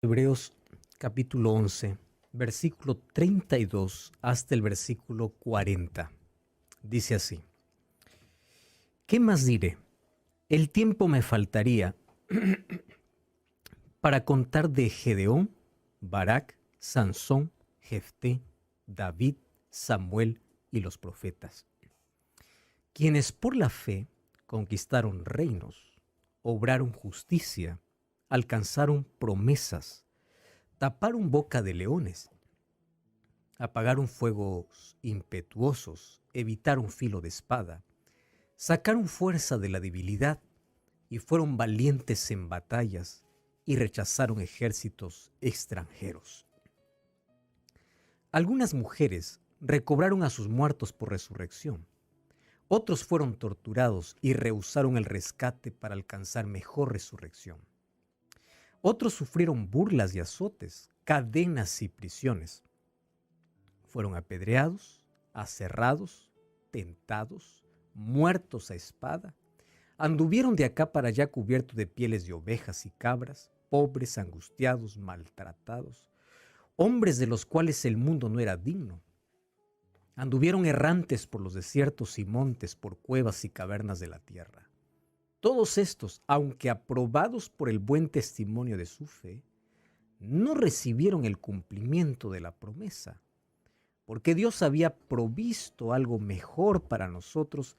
Hebreos capítulo 11, versículo 32 hasta el versículo 40. Dice así: ¿Qué más diré? El tiempo me faltaría para contar de Gedeón, Barak, Sansón, Jefté, David, Samuel y los profetas, quienes por la fe conquistaron reinos, obraron justicia, alcanzaron promesas, taparon boca de leones, apagaron fuegos impetuosos, evitaron filo de espada, sacaron fuerza de la debilidad y fueron valientes en batallas y rechazaron ejércitos extranjeros. Algunas mujeres recobraron a sus muertos por resurrección. Otros fueron torturados y rehusaron el rescate para alcanzar mejor resurrección. Otros sufrieron burlas y azotes, cadenas y prisiones. Fueron apedreados, aserrados, tentados, muertos a espada. Anduvieron de acá para allá cubiertos de pieles de ovejas y cabras, pobres, angustiados, maltratados, hombres de los cuales el mundo no era digno. Anduvieron errantes por los desiertos y montes, por cuevas y cavernas de la tierra. Todos estos, aunque aprobados por el buen testimonio de su fe, no recibieron el cumplimiento de la promesa, porque Dios había provisto algo mejor para nosotros,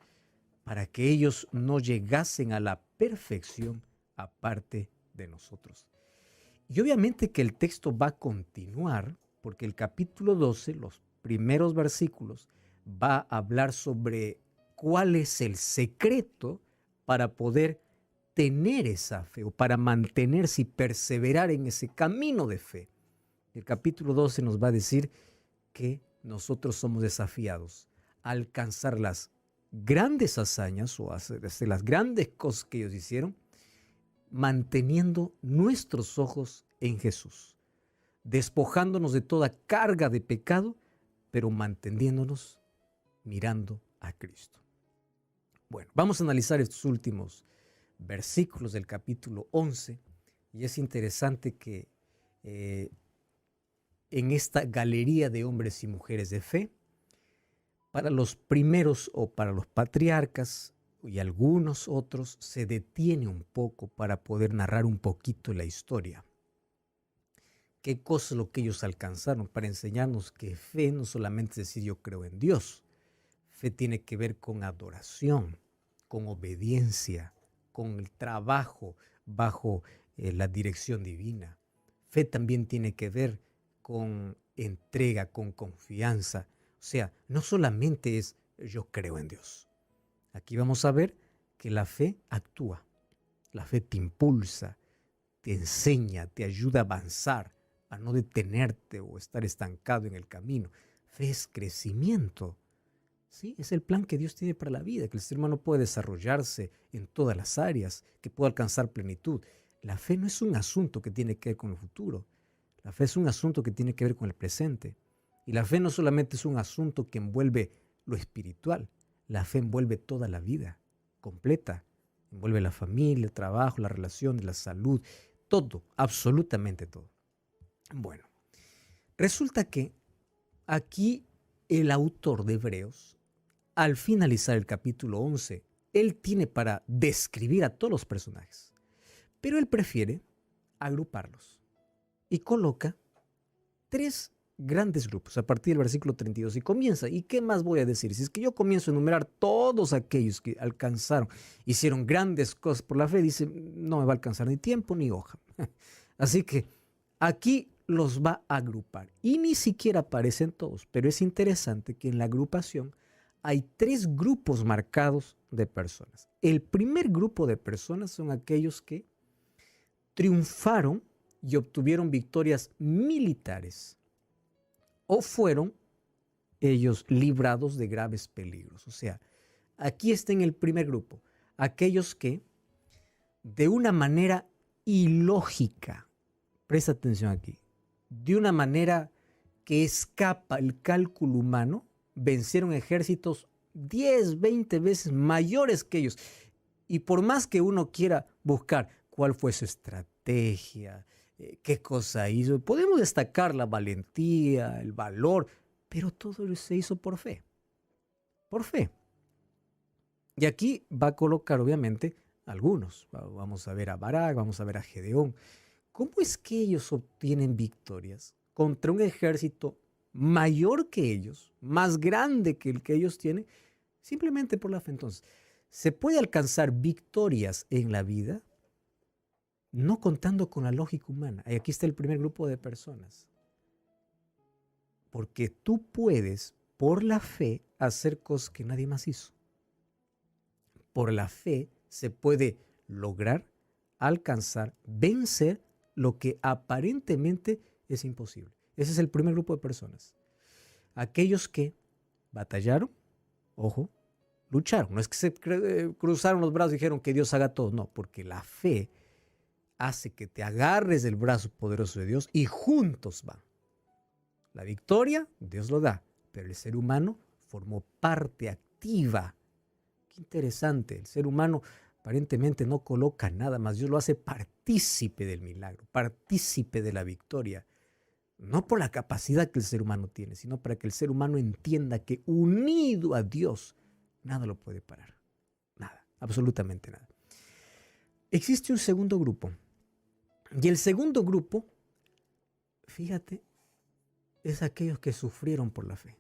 para que ellos no llegasen a la perfección aparte de nosotros. Y obviamente que el texto va a continuar, porque el capítulo 12, los primeros versículos, va a hablar sobre cuál es el secreto para poder tener esa fe o para mantenerse y perseverar en ese camino de fe. El capítulo 12 nos va a decir que nosotros somos desafiados a alcanzar las grandes hazañas o hacer las grandes cosas que ellos hicieron, manteniendo nuestros ojos en Jesús, despojándonos de toda carga de pecado, pero manteniéndonos mirando a Cristo. Bueno, vamos a analizar estos últimos versículos del capítulo 11 y es interesante que en esta galería de hombres y mujeres de fe, para los primeros o para los patriarcas y algunos otros se detiene un poco para poder narrar un poquito la historia. ¿Qué cosa es lo que ellos alcanzaron? Para enseñarnos que fe no solamente es decir yo creo en Dios. Fe tiene que ver con adoración, con obediencia, con el trabajo bajo la dirección divina. Fe también tiene que ver con entrega, con confianza. O sea, no solamente es yo creo en Dios. Aquí vamos a ver que la fe actúa. La fe te impulsa, te enseña, te ayuda a avanzar, a no detenerte o estar estancado en el camino. Fe es crecimiento. Sí, es el plan que Dios tiene para la vida, que el ser humano puede desarrollarse en todas las áreas, que pueda alcanzar plenitud. La fe no es un asunto que tiene que ver con el futuro. La fe es un asunto que tiene que ver con el presente. Y la fe no solamente es un asunto que envuelve lo espiritual, la fe envuelve toda la vida completa. Envuelve la familia, el trabajo, la relación, la salud, todo, absolutamente todo. Bueno, resulta que aquí el autor de Hebreos, al finalizar el capítulo 11, él tiene para describir a todos los personajes, pero él prefiere agruparlos y coloca tres grandes grupos a partir del versículo 32 y comienza. ¿Y qué más voy a decir? Si es que yo comienzo a enumerar todos aquellos que alcanzaron, hicieron grandes cosas por la fe, dice, no me va a alcanzar ni tiempo ni hoja. Así que aquí los va a agrupar y ni siquiera aparecen todos, pero es interesante que en la agrupación hay tres grupos marcados de personas. El primer grupo de personas son aquellos que triunfaron y obtuvieron victorias militares o fueron ellos librados de graves peligros. O sea, aquí está en el primer grupo, aquellos que de una manera ilógica, presta atención aquí, de una manera que escapa el cálculo humano, vencieron ejércitos 10, 20 veces mayores que ellos. Y por más que uno quiera buscar cuál fue su estrategia, qué cosa hizo. Podemos destacar la valentía, el valor, pero todo se hizo por fe. Por fe. Y aquí va a colocar, obviamente, algunos. Vamos a ver a Barak, vamos a ver a Gedeón. ¿Cómo es que ellos obtienen victorias contra un ejército mayor que ellos, más grande que el que ellos tienen? Simplemente por la fe. Entonces, ¿se puede alcanzar victorias en la vida? No contando con la lógica humana. Y aquí está el primer grupo de personas. Porque tú puedes, por la fe, hacer cosas que nadie más hizo. Por la fe se puede lograr, alcanzar, vencer lo que aparentemente es imposible. Ese es el primer grupo de personas. Aquellos que batallaron, ojo, lucharon. No es que se cruzaron los brazos y dijeron que Dios haga todo. No, porque la fe hace que te agarres del brazo poderoso de Dios y juntos van. La victoria, Dios lo da, pero el ser humano formó parte activa. Qué interesante, el ser humano aparentemente no coloca nada más, Dios lo hace partícipe del milagro, partícipe de la victoria. No por la capacidad que el ser humano tiene, sino para que el ser humano entienda que unido a Dios, nada lo puede parar. Nada, absolutamente nada. Existe un segundo grupo. Y el segundo grupo, fíjate, es aquellos que sufrieron por la fe.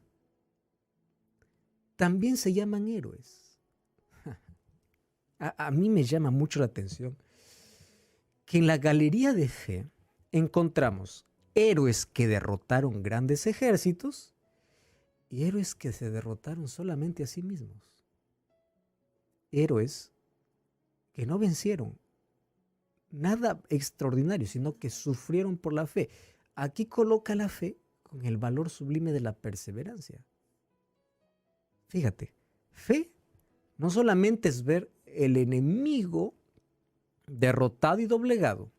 También se llaman héroes. A mí me llama mucho la atención que en la galería de fe encontramos héroes que derrotaron grandes ejércitos y héroes que se derrotaron solamente a sí mismos. Héroes que no vencieron nada extraordinario, sino que sufrieron por la fe. Aquí coloca la fe con el valor sublime de la perseverancia. Fíjate, fe no solamente es ver el enemigo derrotado y doblegado.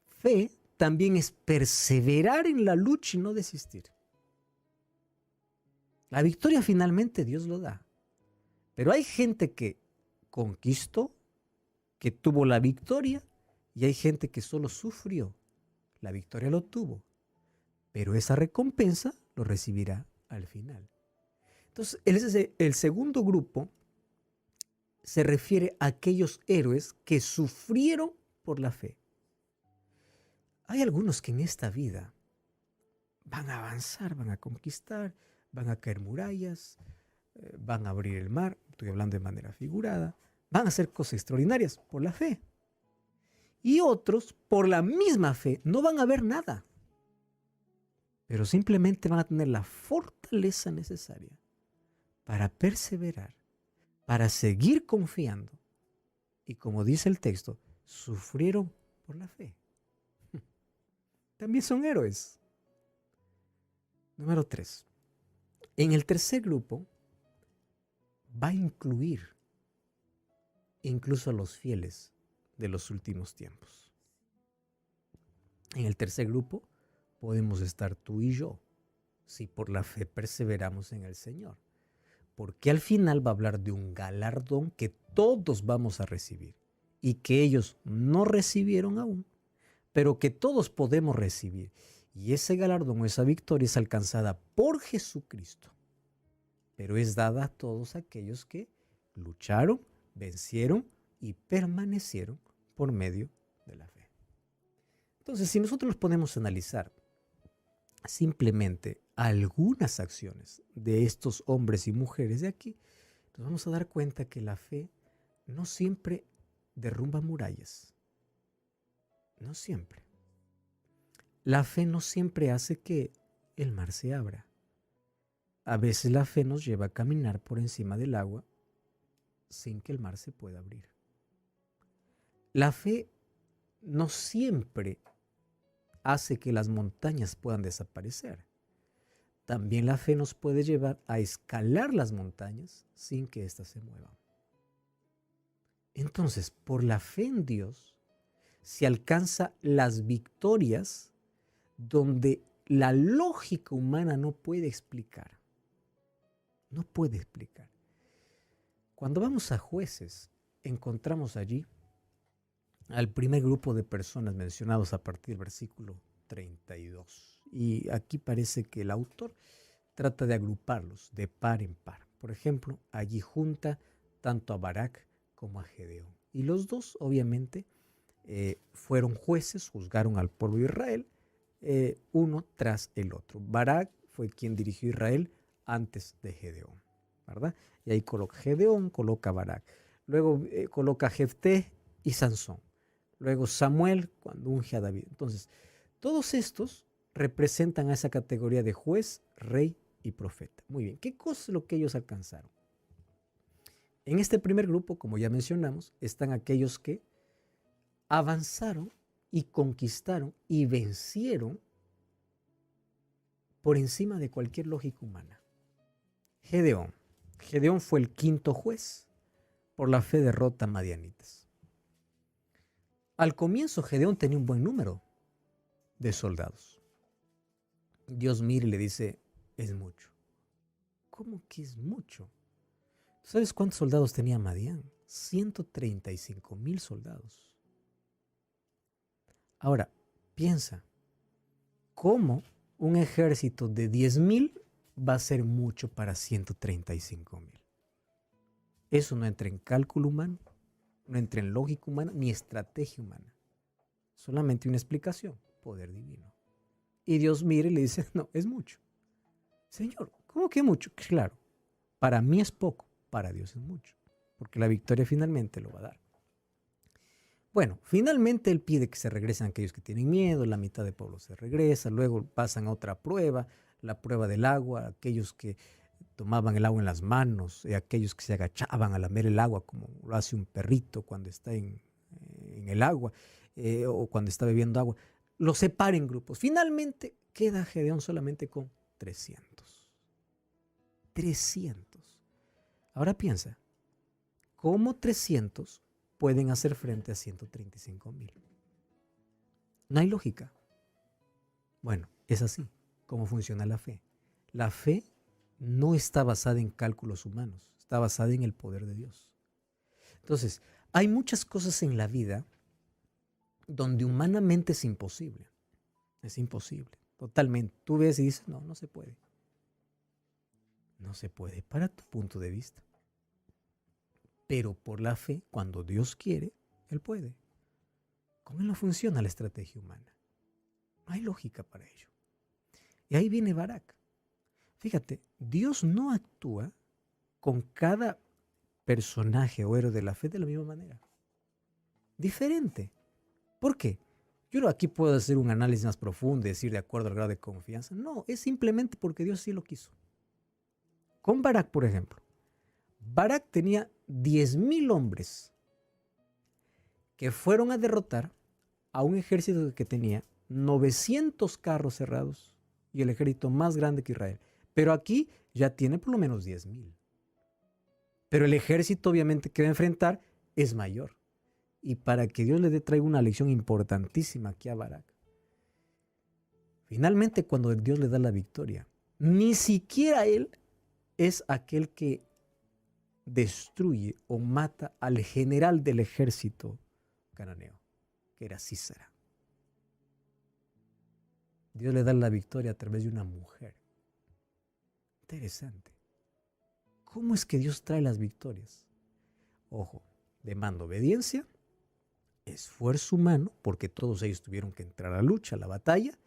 Fe también es perseverar en la lucha y no desistir. La victoria finalmente Dios lo da. Pero hay gente que conquistó, que tuvo la victoria, y hay gente que solo sufrió. La victoria lo tuvo, pero esa recompensa lo recibirá al final. Entonces, el segundo grupo se refiere a aquellos héroes que sufrieron por la fe. Hay algunos que en esta vida van a avanzar, van a conquistar, van a caer murallas, van a abrir el mar, estoy hablando de manera figurada, van a hacer cosas extraordinarias por la fe. Y otros, por la misma fe, no van a ver nada, pero simplemente van a tener la fortaleza necesaria para perseverar, para seguir confiando. Y como dice el texto, sufrieron por la fe. También son héroes. Número 3. En el tercer grupo va a incluir incluso a los fieles de los últimos tiempos. En el tercer grupo podemos estar tú y yo, si por la fe perseveramos en el Señor. Porque al final va a hablar de un galardón que todos vamos a recibir y que ellos no recibieron aún, pero que todos podemos recibir. Y ese galardón o esa victoria es alcanzada por Jesucristo, pero es dada a todos aquellos que lucharon, vencieron y permanecieron por medio de la fe. Entonces, si nosotros nos ponemos a analizar simplemente algunas acciones de estos hombres y mujeres de aquí, nos vamos a dar cuenta que la fe no siempre derrumba murallas. No siempre. La fe no siempre hace que el mar se abra. A veces la fe nos lleva a caminar por encima del agua sin que el mar se pueda abrir. La fe no siempre hace que las montañas puedan desaparecer. También la fe nos puede llevar a escalar las montañas sin que éstas se muevan. Entonces, por la fe en Dios, se alcanza las victorias donde la lógica humana no puede explicar. No puede explicar. Cuando vamos a Jueces, encontramos allí al primer grupo de personas mencionados a partir del versículo 32. Y aquí parece que el autor trata de agruparlos de par en par. Por ejemplo, allí junta tanto a Barak como a Gedeón. Y los dos, obviamente, fueron jueces, juzgaron al pueblo de Israel, uno tras el otro. Barak fue quien dirigió a Israel antes de Gedeón, ¿verdad? Y ahí coloca Gedeón, coloca a Barak. Luego coloca a Jefté y Sansón. Luego Samuel cuando unge a David. Entonces, todos estos representan a esa categoría de juez, rey y profeta. Muy bien, ¿qué cosa es lo que ellos alcanzaron? En este primer grupo, como ya mencionamos, están aquellos que avanzaron y conquistaron y vencieron por encima de cualquier lógica humana. Gedeón. Gedeón fue el quinto juez. Por la fe derrota a madianitas. Al comienzo Gedeón tenía un buen número de soldados. Dios mira y le dice, es mucho. ¿Cómo que es mucho? ¿Sabes cuántos soldados tenía Madián? 135,000 soldados. Ahora, piensa, ¿cómo un ejército de 10,000 va a ser mucho para 135,000? Eso no entra en cálculo humano, no entra en lógica humana, ni estrategia humana. Solamente una explicación, poder divino. Y Dios mira y le dice, no, es mucho. Señor, ¿cómo que mucho? Claro, para mí es poco, para Dios es mucho, porque la victoria finalmente lo va a dar. Bueno, finalmente él pide que se regresen aquellos que tienen miedo, la mitad del pueblo se regresa, luego pasan a otra prueba, la prueba del agua, aquellos que tomaban el agua en las manos, aquellos que se agachaban a lamer el agua como lo hace un perrito cuando está en el agua o cuando está bebiendo agua, los separa en grupos. Finalmente queda Gedeón solamente con 300. 300. Ahora piensa, ¿cómo 300 pueden hacer frente a 135,000? No hay lógica. Bueno, es así como funciona la fe. La fe no está basada en cálculos humanos, está basada en el poder de Dios. Entonces, hay muchas cosas en la vida donde humanamente es imposible. Es imposible, totalmente. Tú ves y dices, no, no se puede. No se puede para tu punto de vista. Pero por la fe, cuando Dios quiere, Él puede. Con Él no funciona la estrategia humana. No hay lógica para ello. Y ahí viene Barak. Fíjate, Dios no actúa con cada personaje o héroe de la fe de la misma manera. Diferente. ¿Por qué? Yo aquí puedo hacer un análisis más profundo y decir de acuerdo al grado de confianza. No, es simplemente porque Dios sí lo quiso. Con Barak, por ejemplo. Barak tenía 10,000 hombres que fueron a derrotar a un ejército que tenía 900 carros cerrados y el ejército más grande que Israel. Pero aquí ya tiene por lo menos 10,000. Pero el ejército obviamente que va a enfrentar es mayor. Y para que Dios le traiga una lección importantísima aquí a Barak. Finalmente cuando Dios le da la victoria, ni siquiera él es aquel que destruye o mata al general del ejército cananeo, que era Sísara. Dios le da la victoria a través de una mujer. Interesante. ¿Cómo es que Dios trae las victorias? Ojo, demanda obediencia, esfuerzo humano, porque todos ellos tuvieron que entrar a la lucha, a la batalla,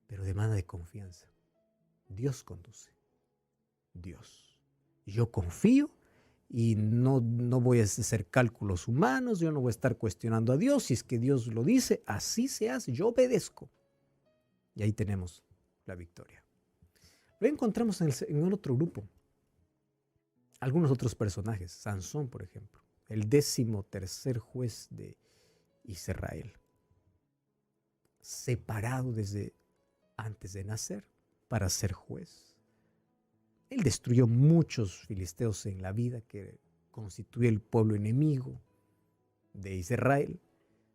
pero demanda de confianza. Dios conduce. Dios. Yo confío y no voy a hacer cálculos humanos, yo no voy a estar cuestionando a Dios. Si es que Dios lo dice, así se hace, yo obedezco. Y ahí tenemos la victoria. Lo encontramos en el otro grupo. Algunos otros personajes. Sansón, por ejemplo. El 13º juez de Israel. Separado desde antes de nacer para ser juez. Él destruyó muchos filisteos en la vida que constituye el pueblo enemigo de Israel.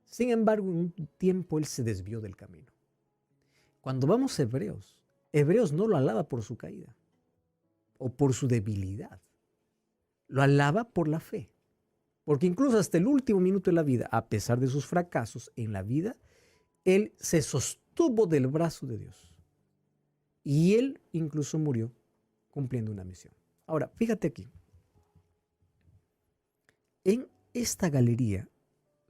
Sin embargo, en un tiempo él se desvió del camino. Cuando vamos a Hebreos, Hebreos no lo alaba por su caída o por su debilidad. Lo alaba por la fe. Porque incluso hasta el último minuto de la vida, a pesar de sus fracasos en la vida, él se sostuvo del brazo de Dios. Y él incluso murió cumpliendo una misión. Ahora, fíjate aquí. En esta galería,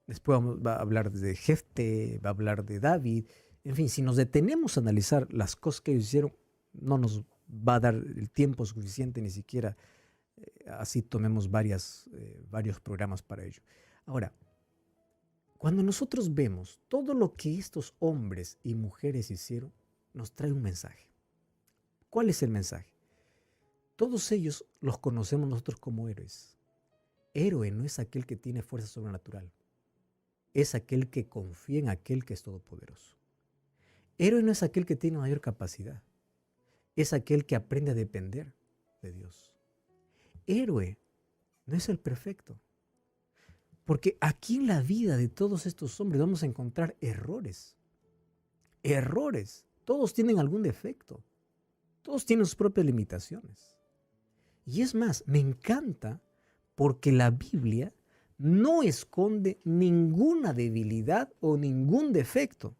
después va a hablar de Jefte, va a hablar de David. En fin, si nos detenemos a analizar las cosas que ellos hicieron, no nos va a dar el tiempo suficiente, ni siquiera así tomemos varios programas para ello. Ahora, cuando nosotros vemos todo lo que estos hombres y mujeres hicieron, nos trae un mensaje. ¿Cuál es el mensaje? Todos ellos los conocemos nosotros como héroes. Héroe no es aquel que tiene fuerza sobrenatural. Es aquel que confía en aquel que es todopoderoso. Héroe no es aquel que tiene mayor capacidad. Es aquel que aprende a depender de Dios. Héroe no es el perfecto. Porque aquí en la vida de todos estos hombres vamos a encontrar errores. Errores. Todos tienen algún defecto. Todos tienen sus propias limitaciones. Y es más, me encanta porque la Biblia no esconde ninguna debilidad o ningún defecto,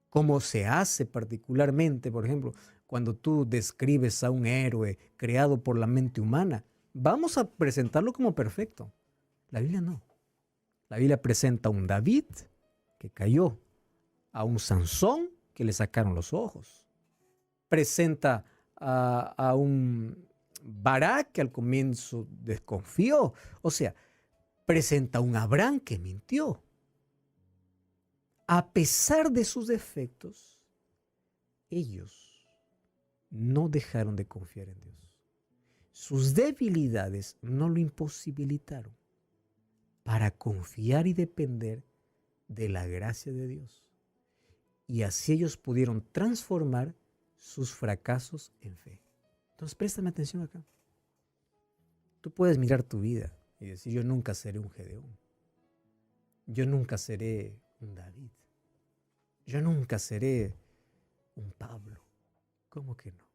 como se hace particularmente, por ejemplo, cuando tú describes a un héroe creado por la mente humana. Vamos a presentarlo como perfecto. La Biblia no. La Biblia presenta a un David que cayó, a un Sansón que le sacaron los ojos. Presenta a un Barak que al comienzo desconfió. O sea, presenta a un Abraham que mintió. A pesar de sus defectos, ellos no dejaron de confiar en Dios. Sus debilidades no lo imposibilitaron para confiar y depender de la gracia de Dios. Y así ellos pudieron transformar sus fracasos en fe. Entonces, préstame atención acá. Tú puedes mirar tu vida y decir, yo nunca seré un Gedeón. Yo nunca seré un David. Yo nunca seré un Pablo. ¿Cómo que no?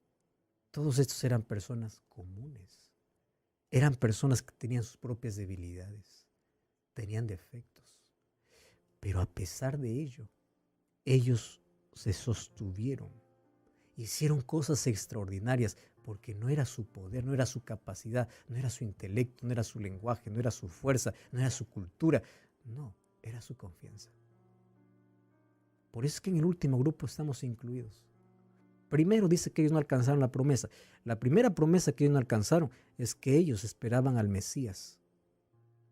Todos estos eran personas comunes. Eran personas que tenían sus propias debilidades. Tenían defectos. Pero a pesar de ello, ellos se sostuvieron. Hicieron cosas extraordinarias porque no era su poder, no era su capacidad, no era su intelecto, no era su lenguaje, no era su fuerza, no era su cultura. No, era su confianza. Por eso es que en el último grupo estamos incluidos. Primero dice que ellos no alcanzaron la promesa. La primera promesa que ellos no alcanzaron es que ellos esperaban al Mesías.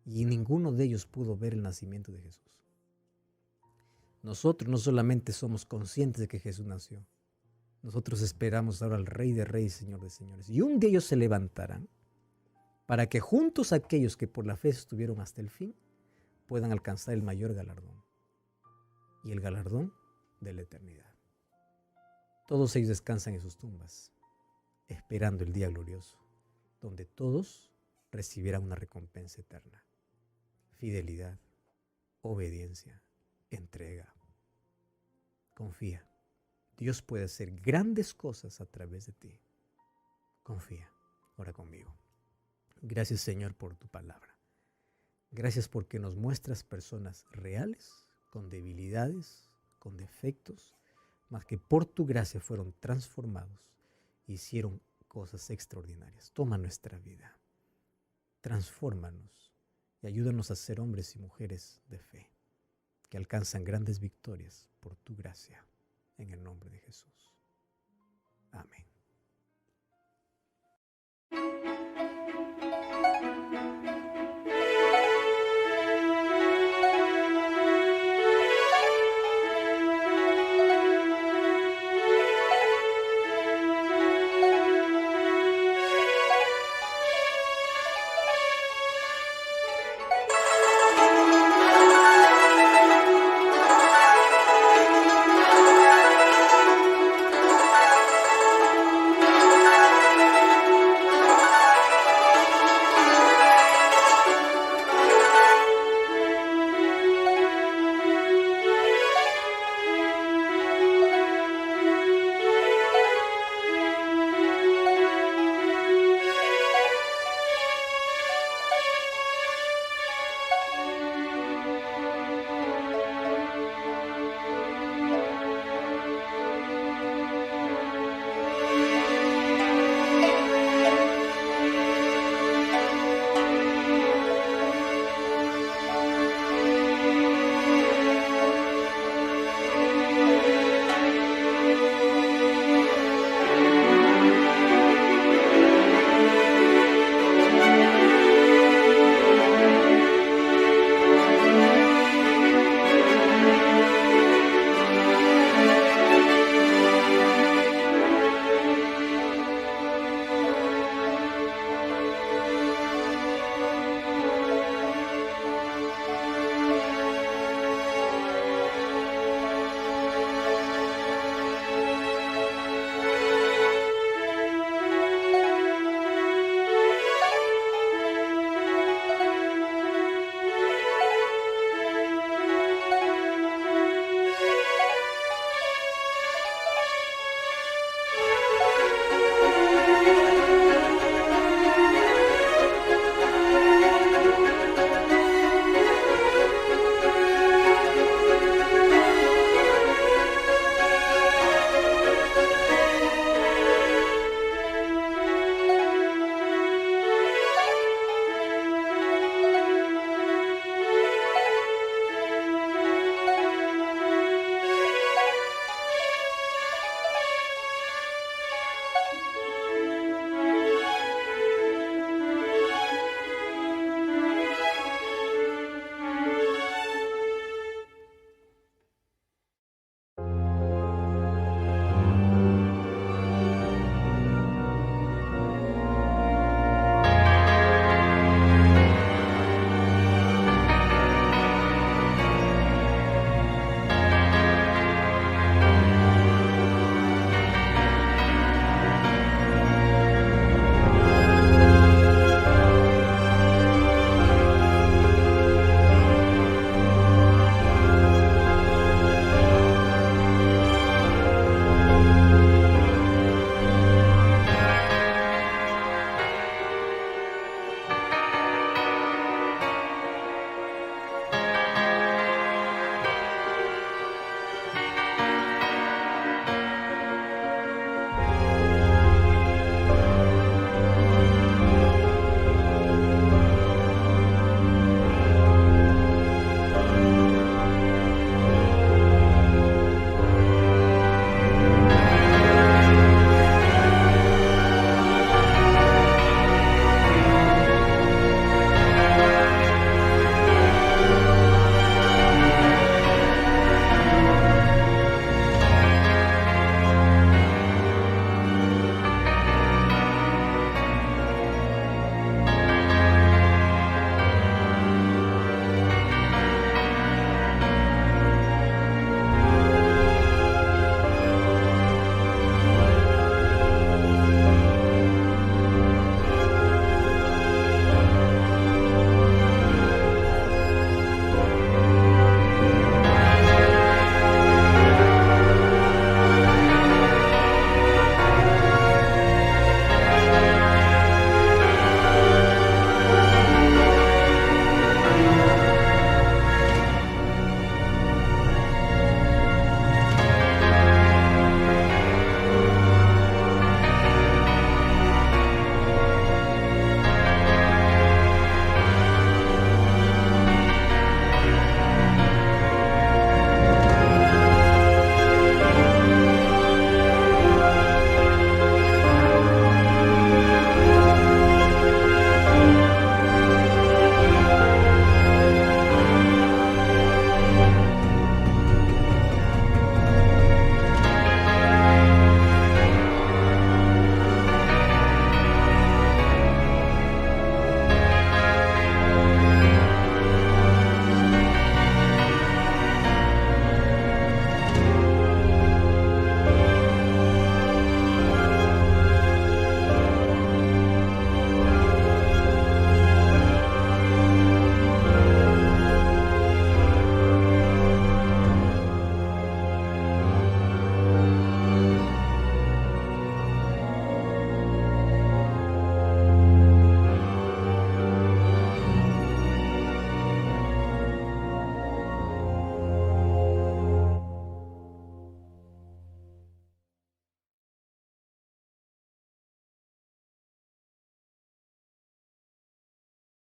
Y ninguno de ellos pudo ver el nacimiento de Jesús. Nosotros no solamente somos conscientes de que Jesús nació. Nosotros esperamos ahora al Rey de Reyes, Señor de Señores. Y un día ellos se levantarán para que juntos aquellos que por la fe estuvieron hasta el fin puedan alcanzar el mayor galardón. Y el galardón de la eternidad. Todos ellos descansan en sus tumbas, esperando el día glorioso, donde todos recibirán una recompensa eterna. Fidelidad, obediencia, entrega. Confía. Dios puede hacer grandes cosas a través de ti. Confía. Ora conmigo. Gracias, Señor, por tu palabra. Gracias porque nos muestras personas reales, con debilidades, con defectos, mas que por tu gracia fueron transformados e hicieron cosas extraordinarias. Toma nuestra vida, transfórmanos y ayúdanos a ser hombres y mujeres de fe, que alcanzan grandes victorias por tu gracia, en el nombre de Jesús. Amén.